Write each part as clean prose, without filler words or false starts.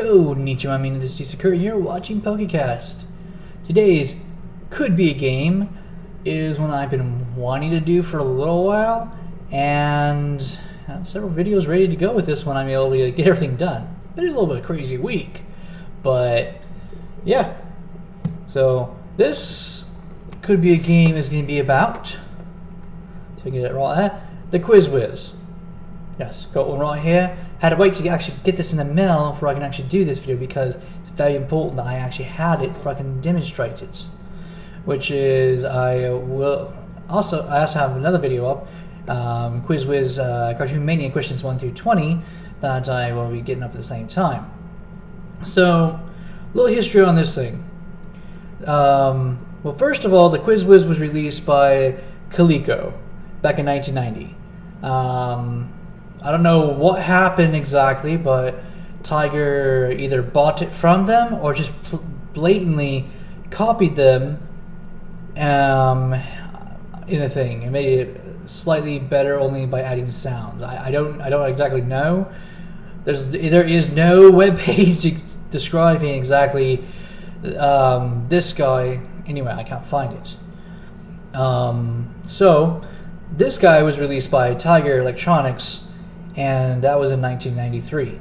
Konnichiwa, this is Sakura. You're watching PokeCast. Today's Could Be a Game is one I've been wanting to do for a little while, and I have several videos ready to go with this one. I'm able to get everything done. Been a little bit of a crazy week, but yeah. So this Could Be a Game is going to be about, to get it right, the Quiz Whiz. Yes, got one right here. Had to wait to actually get this in the mail before I can actually do this video because it's very important that I actually had it before I can demonstrate it. Which is, I also have another video up, Quiz Whiz Cartoon Mania questions 1 through 20 that I will be getting up at the same time. So, a little history on this thing. Well, first of all, the Quiz Whiz was released by Coleco back in 1990. I don't know what happened exactly, but Tiger either bought it from them or just blatantly copied them in a thing and made it slightly better only by adding sounds. I don't exactly know. There is no web page describing exactly this guy. Anyway, I can't find it. So this guy was released by Tiger Electronics, and that was in 1993.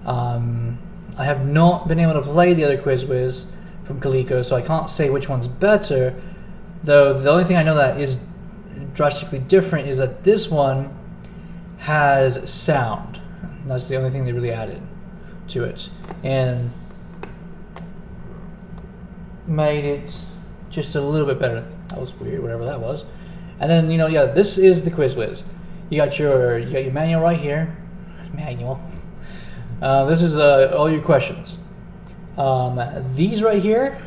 I have not been able to play the other Quiz Whiz from Coleco, so I can't say which one's better, though the only thing I know that is drastically different is that this one has sound. That's the only thing they really added to it, and made it just a little bit better. That was weird, whatever that was. And then, yeah, this is the Quiz Whiz. You got your manual right here. Manual. This is all your questions. These right here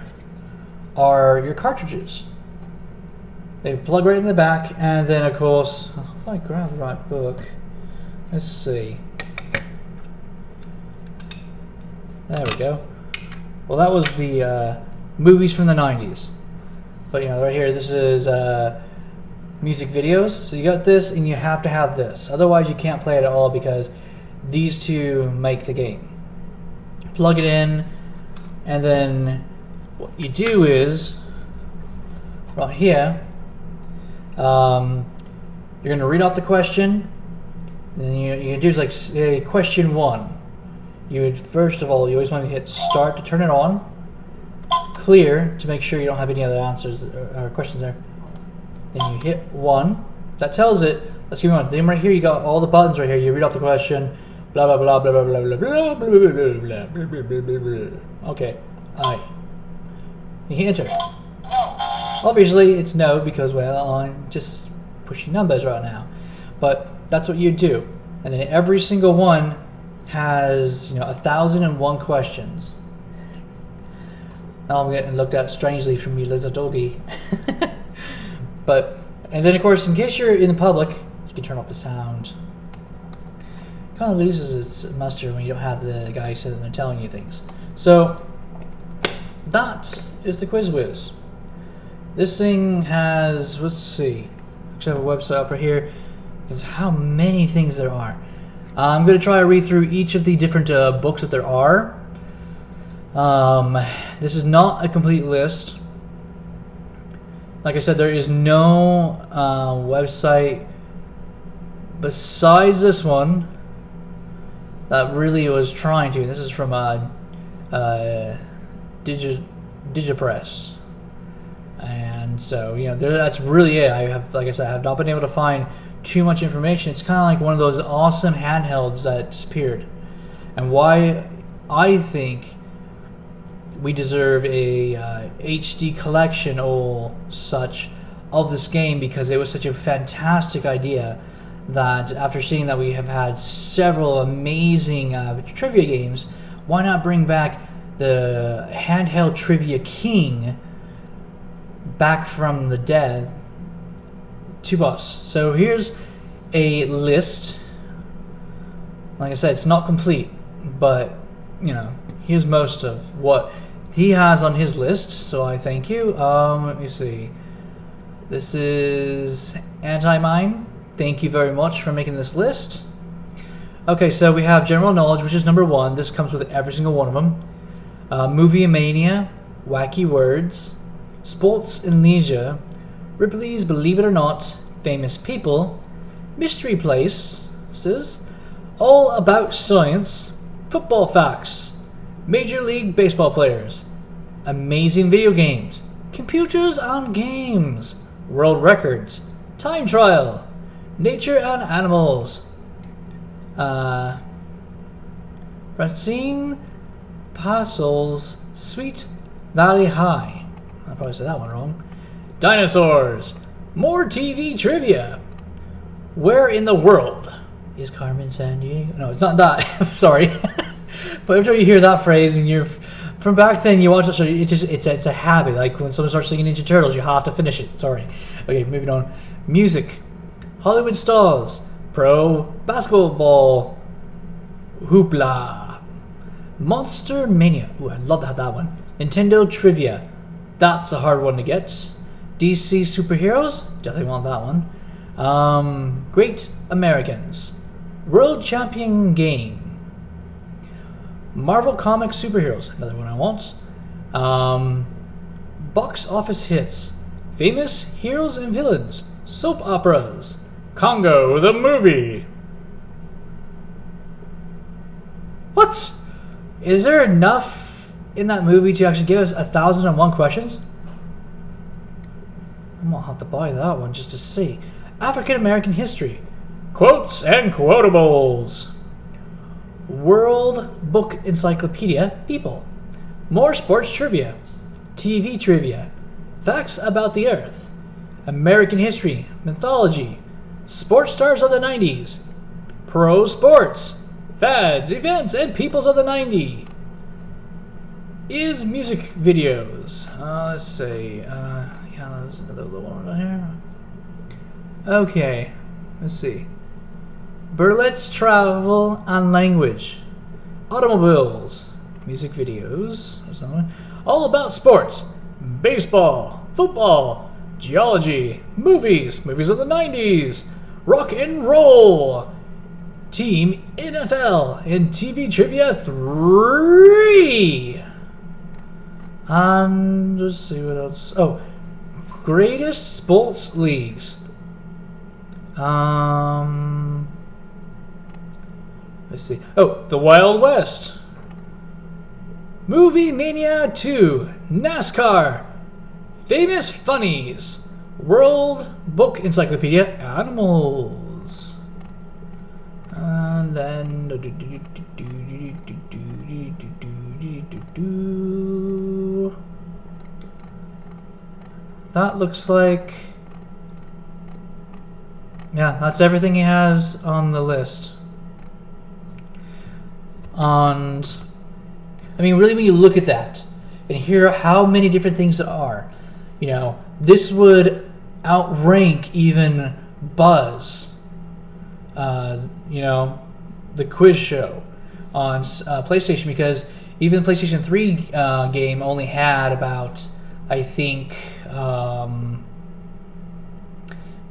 are your cartridges. They plug right in the back, and then of course, if I grab the right book, let's see. There we go. Well, that was the movies from the 90s. But right here, this is music videos. So you got this, and you have to have this. Otherwise, you can't play it at all because these two make the game. Plug it in, and then what you do is right here. You're going to read off the question. Then you do like say question 1. You would first of all, you always want to hit start to turn it on. Clear to make sure you don't have any other answers or questions there. Then you hit 1. That tells it. Let's keep going. Then right here you got all the buttons right here. You read off the question. Blah blah blah blah blah blah blah blah blah blah blah blah blah. Okay. Alright. You hit enter. Obviously it's no because well I'm just pushing numbers right now. But that's what you do. And then every single one has 1,001 questions. Now I'm getting looked at strangely from you little doggy. And then of course, in case you're in the public, you can turn off the sound. Kind of loses its muster when you don't have the guy sitting there telling you things. So that is the Quiz Whiz. This thing has, let's see, actually have a website up right here. Because how many things there are. I'm going to try to read through each of the different books that there are. This is not a complete list. Like I said, there is no website besides this one that really was trying to. This is from Digipress, and so that's really it. Like I said, I have not been able to find too much information. It's kind of like one of those awesome handhelds that disappeared, and why I think we deserve a HD collection or such of this game, because it was such a fantastic idea that after seeing that we have had several amazing trivia games, why not bring back the Handheld Trivia King back from the dead to us. So here's a list. Like I said, it's not complete, but here's most of what he has on his list, so I thank you. Let me see. This is Anti-Mine. Thank you very much for making this list. Okay, so we have general knowledge, which is number 1. This comes with every single one of them. Movie Mania, Wacky Words, Sports and Leisure, Ripley's Believe It or Not, Famous People, Mystery Places, All About Science, Football Facts, Major League Baseball Players, Amazing Video Games, Computers and Games, World Records, Time Trial, Nature and Animals, Francine Passel's Sweet Valley High. I probably said that one wrong. Dinosaurs, more TV trivia. Where in the world is Carmen Sandiego? No, it's not that. Sorry. But every time you hear that phrase and you're from back then, you watch that show, it's a habit. Like when someone starts singing Ninja Turtles, you have to finish it. Sorry. Okay, moving on. Music, Hollywood Stars, Pro Basketball, Hoopla, Monster Mania. Ooh, I'd love to have that one. Nintendo Trivia. That's a hard one to get. DC Superheroes. Definitely want that one. Great Americans. World Champion Game. Marvel Comics Superheroes. Another one I want. Box Office Hits. Famous Heroes and Villains. Soap Operas. Congo the Movie. What? Is there enough in that movie to actually give us 1,001 questions? I might have to buy that one just to see. African American history. Quotes and quotables. World Book Encyclopedia. People. More sports trivia. TV trivia. Facts about the Earth. American history. Mythology. Sports stars of the 90s. Pro sports. Fads, events, and peoples of the 90s. Is music videos. Let's see. Yeah, there's another little one right here. Okay. Let's see. Berlitz travel and language. Automobiles. Music videos. There's another one. All about sports. Baseball. Football. Geology. Movies. Movies of the 90s. Rock and roll. Team NFL and TV Trivia 3. And let's see what else. Oh, greatest sports leagues. Let's see. Oh, the Wild West. Movie Mania 2. NASCAR. Famous Funnies. World Book Encyclopedia. Animals. And then that looks like, yeah, that's everything he has on the list. And I mean, really, when you look at that and hear how many different things there are, you know, this would outrank even Buzz. You know, the quiz show on PlayStation, because even the PlayStation 3 game only had about, I think,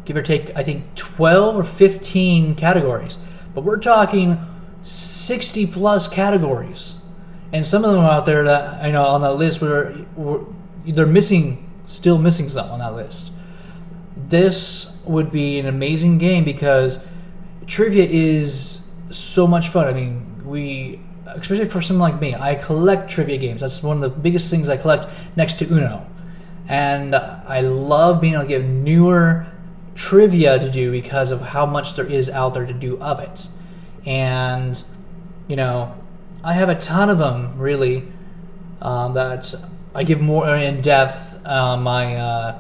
give or take, I think 12 or 15 categories. But we're talking 60 plus categories, and some of them are out there that, you know, on that list where they're still missing something on that list. This would be an amazing game because trivia is so much fun. I mean, especially for someone like me, I collect trivia games. That's one of the biggest things I collect next to Uno. And I love being able to get newer trivia to do because of how much there is out there to do of it. And, you know, I have a ton of them, really, that I give more in depth my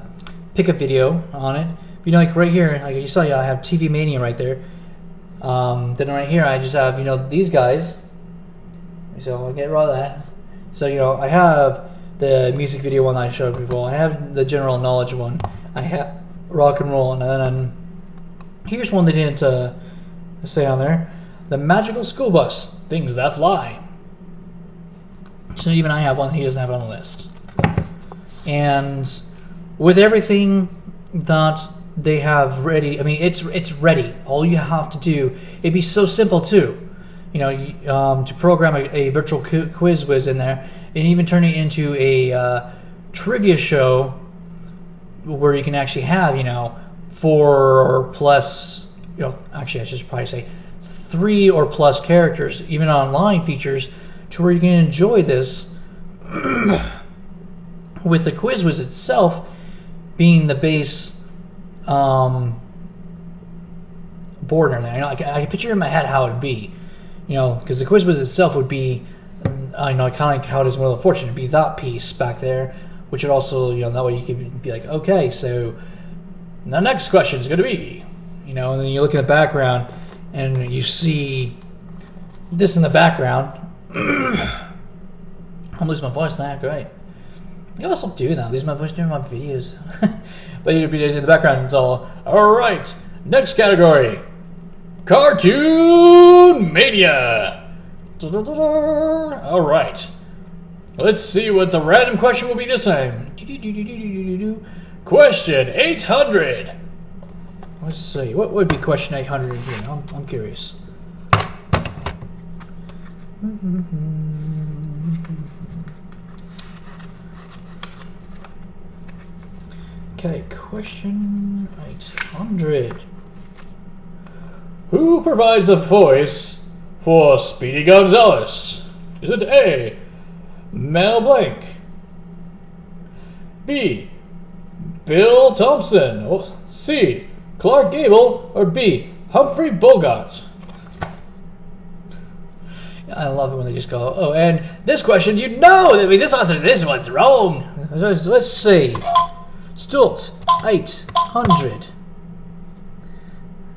pickup video on it. You know, like right here, like you saw, I have TV Mania right there. Then right here I just have, you know, these guys. So I'll get rid of that. So, you know, I have the music video one I showed before. I have the general knowledge one. I have rock and roll, and then here's one they didn't say on there: the magical school bus, things that fly. So even I have one. He doesn't have it on the list. And with everything that they have ready, I mean, it's ready. All you have to do, it'd be so simple too. to program a virtual quiz whiz in there, and even turn it into a trivia show where you can actually have 4 or plus, actually I should probably say 3 or plus characters, even online features, to where you can enjoy this with the quiz whiz itself being the base board and everything. I can picture in my head how it'd be, because the quiz whiz itself would be, kind of like how it is in Wheel of Fortune, it'd be that piece back there, which would also, that way you could be like, okay, so the next question is going to be, and then you look in the background and you see this in the background. I'm losing my voice now, great. I gotta stop doing that, losing my voice during my videos. But you'd be in the background, it's all right, next category, Cartoon Mania. All right, let's see what the random question will be this time. Question 800. Let's see, what would be question 800 here? I'm curious. Okay, question 800. Who provides a voice for Speedy Gonzales? Is it A, Mel Blanc, B, Bill Thompson, or C, Clark Gable, or B, Humphrey Bogart? I love it when they just go, oh, and this question, this answer to this one's wrong. Let's see. Stultz, 800.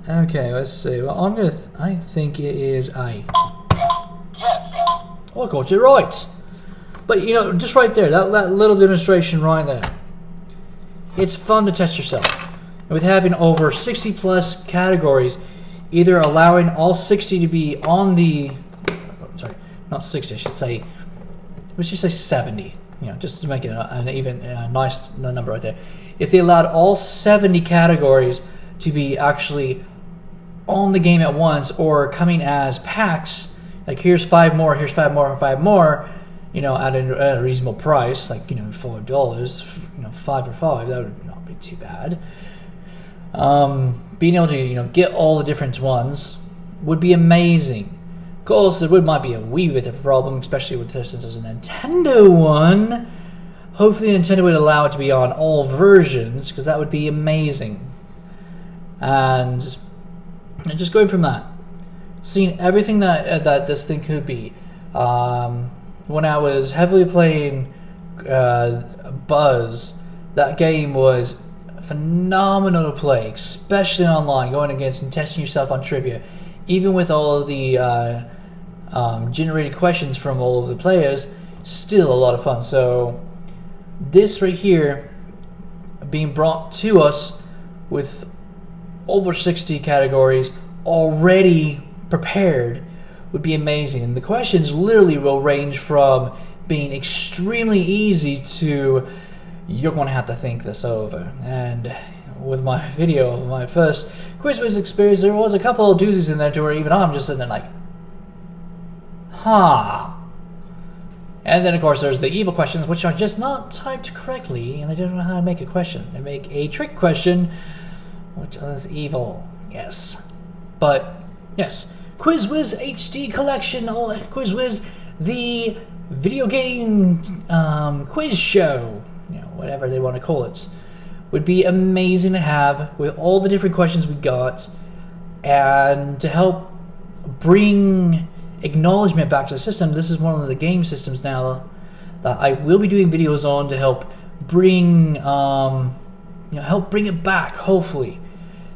Okay, let's see. Well, I think it is A. Oh, I got it right. But just right there, that little demonstration right there. It's fun to test yourself. And with having over 60 plus categories, either allowing all 60 to be on the, sorry, not 60, I should say, let's just say 70. Just to make it an even nice number right there. If they allowed all 70 categories to be actually on the game at once, or coming as packs, like here's 5 more, here's 5 more, 5 more, at a reasonable price, like $4, 5 for 5, that would not be too bad. Being able to get all the different ones would be amazing. Of course, it might be a wee bit of a problem, especially with this, since there's a Nintendo one. Hopefully Nintendo would allow it to be on all versions, because that would be amazing. And just going from that, seeing everything that this thing could be. When I was heavily playing Buzz, that game was phenomenal to play, especially online, going against and testing yourself on trivia. Even with all of the generated questions from all of the players, still a lot of fun. So this right here being brought to us with over 60 categories already prepared would be amazing. And the questions literally will range from being extremely easy to you're going to have to think this over. And with my video, my first quiz whiz experience, there was a couple of doozies in there to where even I'm just sitting there like, huh. And then of course there's the evil questions, which are just not typed correctly, and they don't know how to make a question. They make a trick question, which is evil. Yes. But yes, Quiz Whiz HD Collection, or Quiz Whiz, the video game quiz show, whatever they want to call it, would be amazing to have with all the different questions we got, and to help bring acknowledgement back to the system. This is one of the game systems now that I will be doing videos on to help bring help bring it back, hopefully,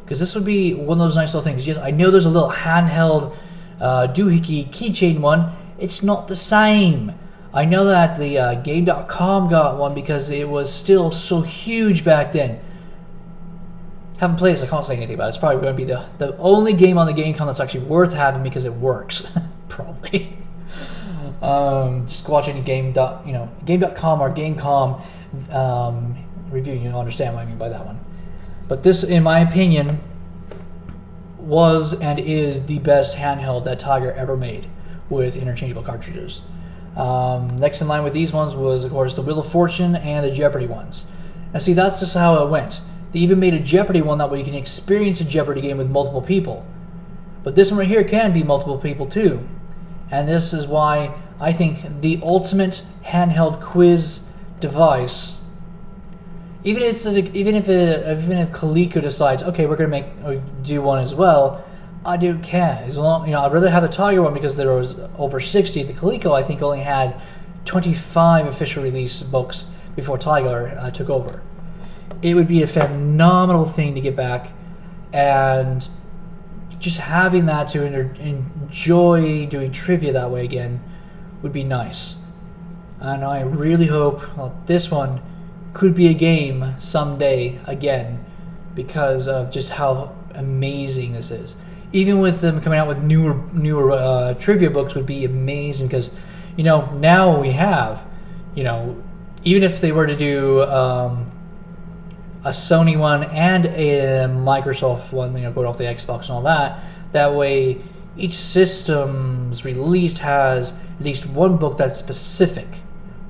because this would be one of those nice little things. Yes, I know there's a little handheld doohickey keychain one. It's not the same. I know that the Game.com got one because it was still so huge back then. Haven't played it, so I can't say anything about it. It's probably going to be the only game on the Game.com that's actually worth having because it works. Probably. Just watch any Game.com or Gamecom review, you'll understand what I mean by that one. But this, in my opinion, was and is the best handheld that Tiger ever made with interchangeable cartridges. Next in line with these ones was, of course, the Wheel of Fortune and the Jeopardy ones. And see, that's just how it went. They even made a Jeopardy one that way you can experience a Jeopardy game with multiple people. But this one right here can be multiple people too. And this is why I think the ultimate handheld quiz device, even if Coleco decides, okay, we're gonna do one as well, I don't care. As long, I'd rather have the Tiger one because there was over 60. The Coleco, I think, only had 25 official release books before Tiger took over. It would be a phenomenal thing to get back, and just having that to enjoy doing trivia that way again would be nice. And I really hope this one could be a game someday again, because of just how amazing this is. Even with them coming out with newer trivia books would be amazing, because now we have, even if they were to do a Sony one and a Microsoft one, going off the Xbox and all that. That way, each system's released has at least one book that's specific.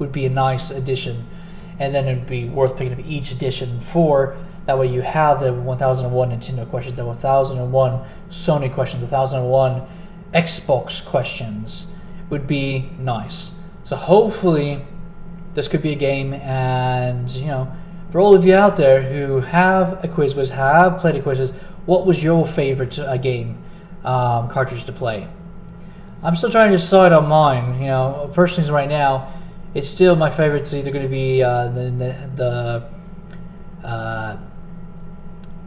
Would be a nice addition, and then it'd be worth picking up each edition for. That way, you have the 1001 Nintendo questions, the 1001 Sony questions, the 1001 Xbox questions. Would be nice. So hopefully, this could be a game, and for all of you out there who have a quiz, have played a quiz, what was your favorite game cartridge to play? I'm still trying to decide on mine. Personally, right now, it's still my favorite. It's either going to be the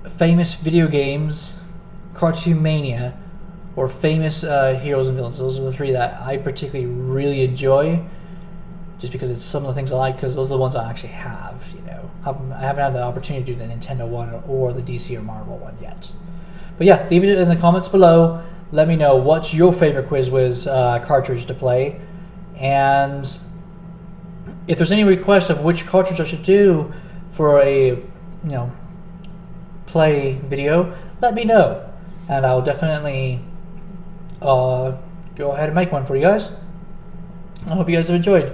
famous video games, Cartoon Mania, or famous Heroes and Villains. Those are the three that I particularly really enjoy, just because it's some of the things I like, because those are the ones I actually have. I haven't had the opportunity to do the Nintendo one or the DC or Marvel one yet. But yeah, leave it in the comments below. Let me know what's your favorite Quiz Whiz cartridge to play, and if there's any request of which cartridge I should do for a play video, let me know, and I'll definitely go ahead and make one for you guys. I hope you guys have enjoyed.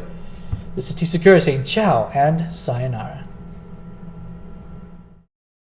This is T Sakura saying ciao and sayonara.